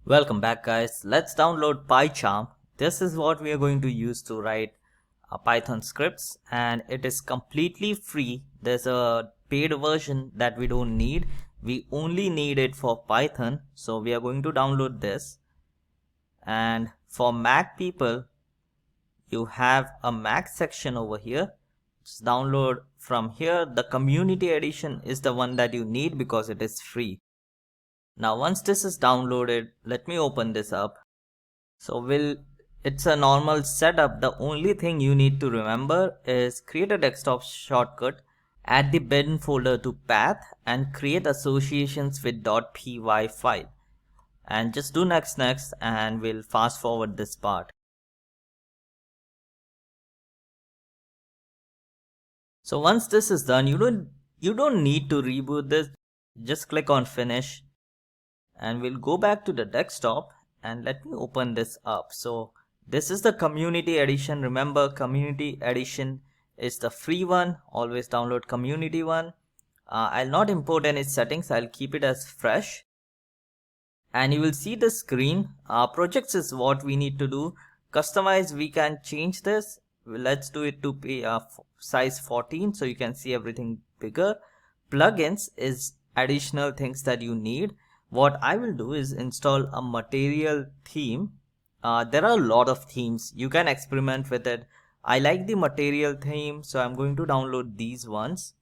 Welcome back, guys. Let's download Pycharm. This is what we are going to use to write Python scripts, and it is completely free. There's a paid version that we don't need. We only need it for Python. So we are going to download this. And for Mac people, you have a Mac section over here. Just download from here. The community edition is the one that you need because it is free. Now once this is downloaded, let me open this up. So it's a normal setup. The only thing you need to remember is create a desktop shortcut, add the bin folder to path, and create associations with .py file. And just do next, and we'll fast forward this part. So once this is done, you don't need to reboot this. Just click on finish. And we'll go back to the desktop and let me open this up. So this is the community edition. Remember, community edition is the free one. Always download community one. I'll not import any settings. I'll keep it as fresh. And you will see the screen. Projects is what we need to do. Customize, we can change this. Let's do it to size 14 so you can see everything bigger. Plugins is additional things that you need. What I will do is install a material theme. There are a lot of themes. You can experiment with it. I like the material theme, so I'm going to download these ones.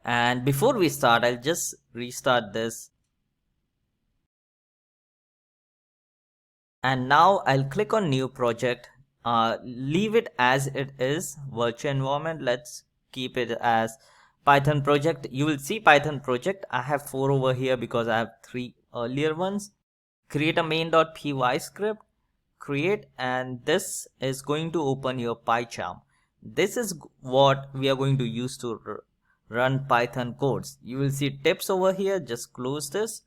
And before we start, I'll just restart this. And now I'll click on new project. Leave it as it is, virtual environment. Let's keep it as Python project. You will see Python project. I have 4 over here because I have 3 earlier ones. Create a main.py script, create, and this is going to open your Pycharm. This is what we are going to use to run Python codes. You will see tips over here. Just close this,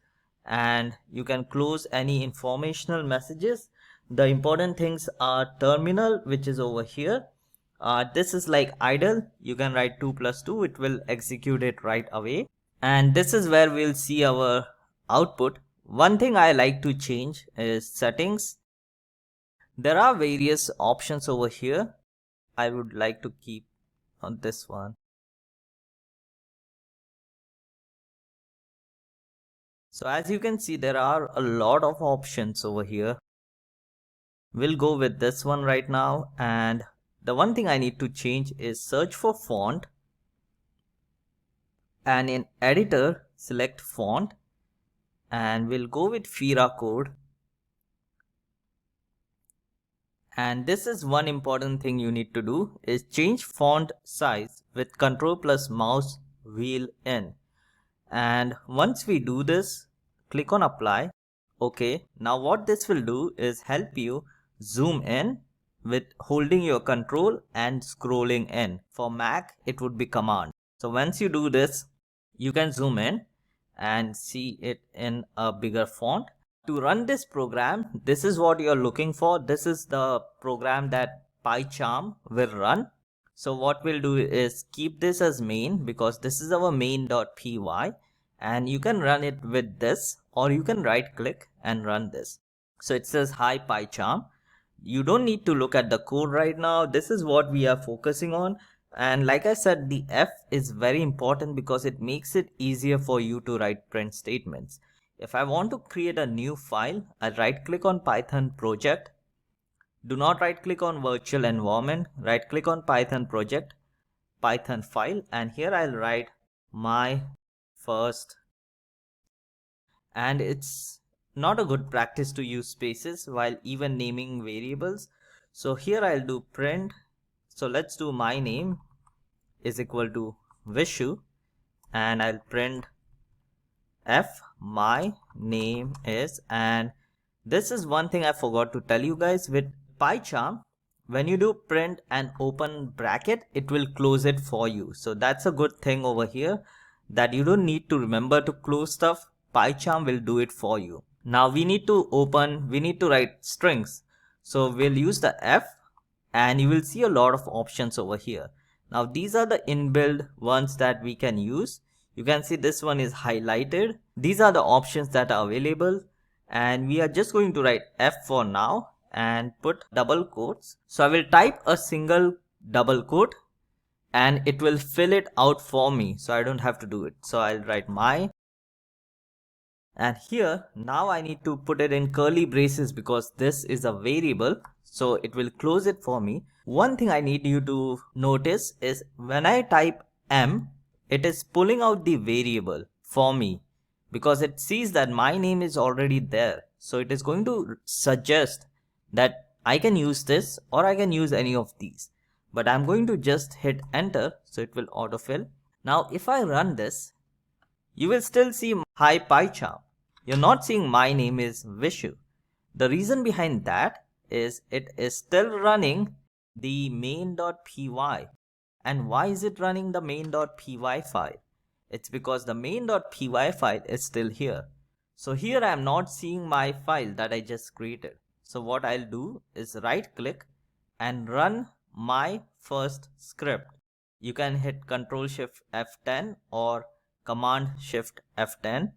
and you can close any informational messages. The important things are terminal, which is over here. This is like idle. You can write 2 + 2. It will execute it right away. And this is where we'll see our output. One thing I like to change is settings. There are various options over here. I would like to keep on this one. So as you can see, there are a lot of options over here. We'll go with this one right now. And the one thing I need to change is search for font, and in editor select font, and we'll go with Fira code. And this is one important thing you need to do is change font size with Ctrl plus mouse wheel in. And once we do this, click on apply. Okay, now what this will do is help you zoom in with holding your control and scrolling in. For Mac, it would be command. So once you do this, you can zoom in and see it in a bigger font. To run this program, this is what you're looking for. This is the program that Pycharm will run. So what we'll do is keep this as main because this is our main.py, and you can run it with this, or you can right click and run this. So it says hi Pycharm. You don't need to look at the code right now. This is what we are focusing on. And like I said, the F is very important because it makes it easier for you to write print statements. If I want to create a new file, I right click on Python project. Do not right click on virtual environment. Right click on Python project, Python file, and here I'll write my first. And it's not a good practice to use spaces while even naming variables. So here I'll do print. So let's do my name is equal to Vishu, and I'll print F my name is. And this is one thing I forgot to tell you guys. With Pycharm, when you do print and open bracket, it will close it for you. So that's a good thing over here, that you don't need to remember to close stuff. Pycharm will do it for you. Now we need to write strings. So we'll use the F, and you will see a lot of options over here. Now these are the inbuilt ones that we can use. You can see this one is highlighted. These are the options that are available, and we are just going to write F for now and put double quotes. So I will type a single double quote and it will fill it out for me, so I don't have to do it. So I'll write my, and here now I need to put it in curly braces because this is a variable, so it will close it for me. One thing I need you to notice is when I type M, it is pulling out the variable for me because it sees that my name is already there. So it is going to suggest that I can use this or I can use any of these, but I'm going to just hit enter, so it will autofill. Now if I run this, you will still see hi Pycharm. You're not seeing my name is Vishu. The reason behind that is it is still running the main.py. And why is it running the main.py file? It's because the main.py file is still here. So here I am not seeing my file that I just created. So what I'll do is right click and run my first script. You can hit Ctrl Shift F10 or Command Shift F10.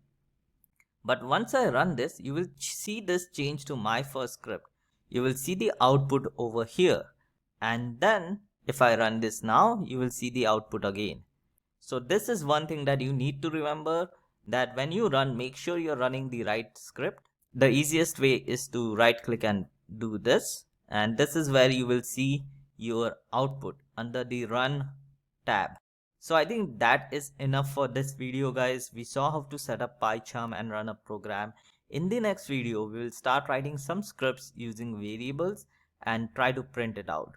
But once I run this, you will see this change to my first script. You will see the output over here. And then if I run this now, you will see the output again. So this is one thing that you need to remember, that when you run, make sure you're running the right script. The easiest way is to right click and do this. And this is where you will see your output under the run tab. So I think that is enough for this video, guys. We saw how to set up Pycharm and run a program. In the next video, we will start writing some scripts using variables and try to print it out.